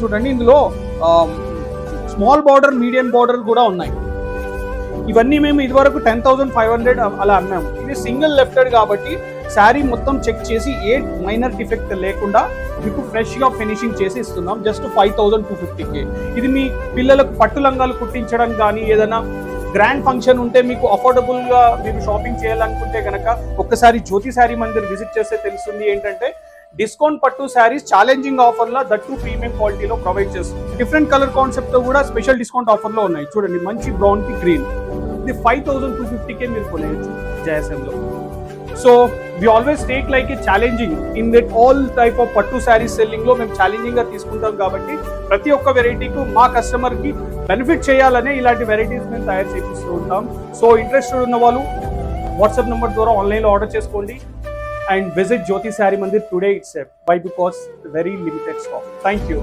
చూడండి, ఇందులో small border, medium border కూడా ఉన్నాయి. ఇవన్నీ మేము ఇదివరకు 10,500 అలా అమ్మాము. ఇది సింగిల్ లెఫ్టెడ్ కాబట్టి శారీ మొత్తం చెక్ చేసి ఏ మైనర్ డిఫెక్ట్ లేకుండా మీకు ఫ్రెష్గా ఫినిషింగ్ చేసి ఇస్తున్నాం. జస్ట్ 5,250కే. ఇది మీ పిల్లలకు పట్టు లంగాలు కుట్టించడం కానీ, ఏదైనా గ్రాండ్ ఫంక్షన్ ఉంటే మీకు అఫోర్డబుల్గా మీరు షాపింగ్ చేయాలనుకుంటే కనుక ఒక్కసారి జ్యోతి శారీ మందిర్ విజిట్ చేస్తే తెలుస్తుంది ఏంటంటే డిస్కౌంట్ పట్టు శారీస్ ఛాలెంజింగ్ ఆఫర్లో దట్టు ప్రీమియం క్వాలిటీలో ప్రొవైడ్ చేస్తుంది. డిఫరెంట్ కలర్ కాన్సెప్ట్తో కూడా స్పెషల్ డిస్కౌంట్ ఆఫర్లో ఉన్నాయి. చూడండి, మంచి బ్రౌన్కి గ్రీన్, ఇది 5,250కే మీరు కొనేయచ్చు జేఎస్ఎంలో. So we always take like a challenging in that all type of pattu saris సెల్లింగ్లో మేము ఛాలెంజింగ్గా తీసుకుంటాం కాబట్టి ప్రతి ఒక్క వెరైటీకు మా కస్టమర్కి బెనిఫిట్ చేయాలనే ఇలాంటి వెరైటీస్ మేము తయారు చేపిస్తూ ఉంటాం. సో ఇంట్రెస్టెడ్ ఉన్న వాళ్ళు వాట్సాప్ నెంబర్ ద్వారా ఆన్లైన్లో ఆర్డర్ చేసుకోండి and visit Jyoti Saree Mandir today itself. Why? Because very limited stock. Thank you.